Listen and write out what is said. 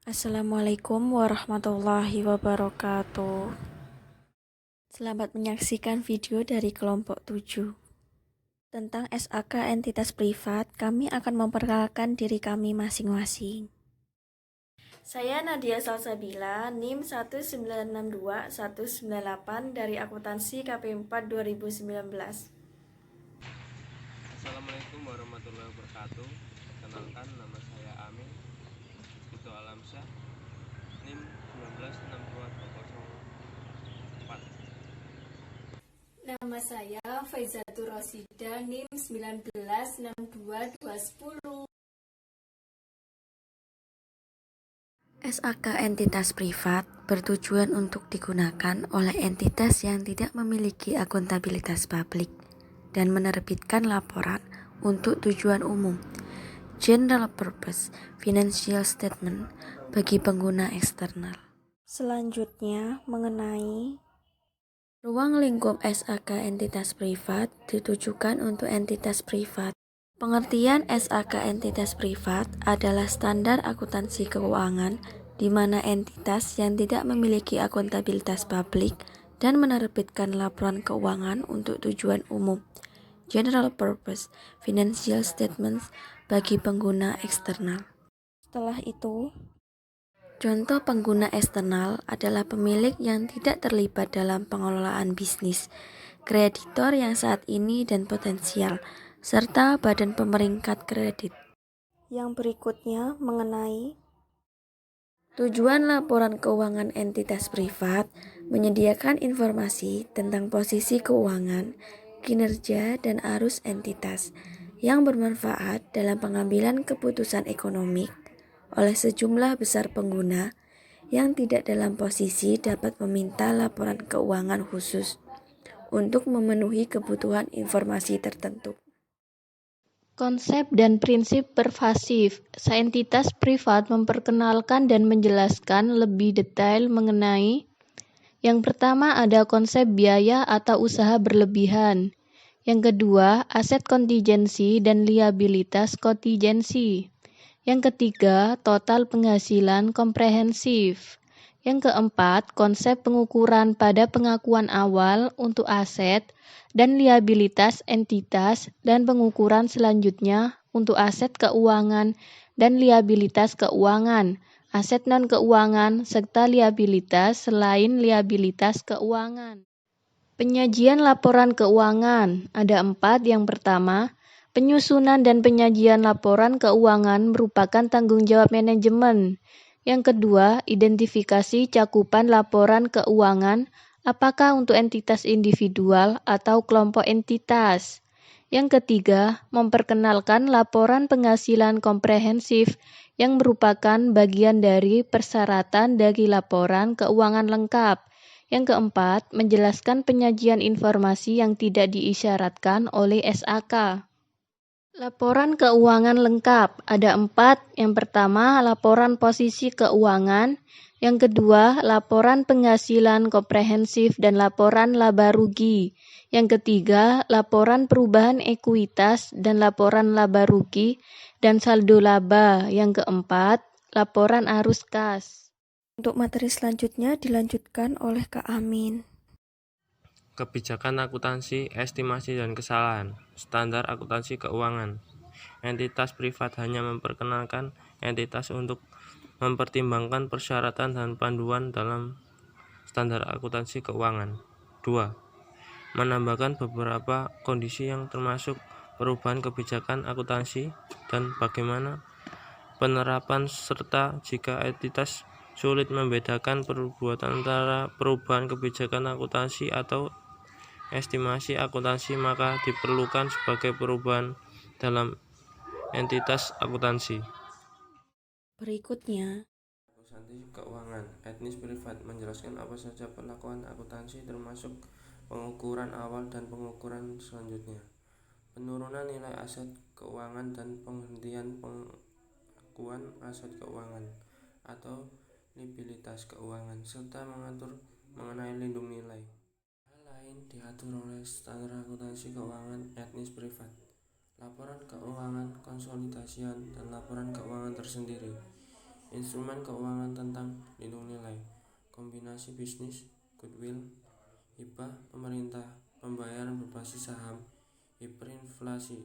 Assalamualaikum warahmatullahi wabarakatuh. Selamat menyaksikan video dari kelompok 7. Tentang SAK entitas privat, kami akan memperkenalkan diri kami masing-masing. Saya Nadia Salsabila, NIM 1962198 dari akuntansi KP4 2019. Assalamualaikum warahmatullahi wabarakatuh. Kenalkan, nama saya Amin Vito Alamsyah, NIM 1962004. Nama saya Faizatur Rosida, NIM 1962210. SAK entitas privat bertujuan untuk digunakan oleh entitas yang tidak memiliki akuntabilitas publik dan menerbitkan laporan untuk tujuan umum (general purpose financial statement) bagi pengguna eksternal. Selanjutnya, mengenai ruang lingkup SAK entitas privat ditujukan untuk entitas privat. Pengertian SAK entitas privat adalah standar akuntansi keuangan di mana entitas yang tidak memiliki akuntabilitas publik dan menerbitkan laporan keuangan untuk tujuan umum (general purpose financial statements) bagi pengguna eksternal. Setelah itu, contoh pengguna eksternal adalah pemilik yang tidak terlibat dalam pengelolaan bisnis, kreditor yang saat ini dan potensial, serta badan pemeringkat kredit. Yang berikutnya mengenai tujuan laporan keuangan entitas privat, menyediakan informasi tentang posisi keuangan, kinerja, dan arus entitas yang bermanfaat dalam pengambilan keputusan ekonomi oleh sejumlah besar pengguna yang tidak dalam posisi dapat meminta laporan keuangan khusus untuk memenuhi kebutuhan informasi tertentu. Konsep dan prinsip pervasif. Entitas privat memperkenalkan dan menjelaskan lebih detail mengenai yang pertama ada konsep biaya atau usaha berlebihan. Yang kedua, aset kontingensi dan liabilitas kontingensi. Yang ketiga, total penghasilan komprehensif. Yang keempat, konsep pengukuran pada pengakuan awal untuk aset dan liabilitas entitas dan pengukuran selanjutnya untuk aset keuangan dan liabilitas keuangan, aset non-keuangan, serta liabilitas selain liabilitas keuangan. Penyajian laporan keuangan ada 4. Yang pertama, penyusunan dan penyajian laporan keuangan merupakan tanggung jawab manajemen. Yang kedua, identifikasi cakupan laporan keuangan, apakah untuk entitas individual atau kelompok entitas. Yang ketiga, memperkenalkan laporan penghasilan komprehensif yang merupakan bagian dari persyaratan dari laporan keuangan lengkap. Yang keempat, menjelaskan penyajian informasi yang tidak diisyaratkan oleh SAK. Laporan keuangan lengkap ada 4. Yang pertama, laporan posisi keuangan. Yang kedua, laporan penghasilan komprehensif dan laporan laba rugi. Yang ketiga, laporan perubahan ekuitas dan laporan laba rugi dan saldo laba. Yang keempat, laporan arus kas. Untuk materi selanjutnya dilanjutkan oleh Kak Amin. Kebijakan akuntansi, estimasi dan kesalahan. Standar akuntansi keuangan. Entitas privat hanya memperkenalkan entitas untuk mempertimbangkan persyaratan dan panduan dalam standar akuntansi keuangan. 2. Menambahkan beberapa kondisi yang termasuk perubahan kebijakan akuntansi dan bagaimana penerapan serta jika entitas sulit membedakan perbuatan antara perubahan kebijakan akuntansi atau estimasi akuntansi maka diperlukan sebagai perubahan dalam entitas akuntansi. Berikutnya, Akuntansi keuangan etnis privat menjelaskan apa saja perlakuan akuntansi termasuk pengukuran awal dan pengukuran selanjutnya, penurunan nilai aset keuangan dan penghentian pengakuan aset keuangan atau liabilitas keuangan serta mengatur mengenai lindung nilai. Hal lain diatur oleh standar akuntansi keuangan etnis privat, laporan keuangan konsolidasian dan laporan keuangan tersendiri. instrumen keuangan tentang lindung nilai, kombinasi bisnis, goodwill, hibah pemerintah, pembayaran berbasis saham, hiperinflasi,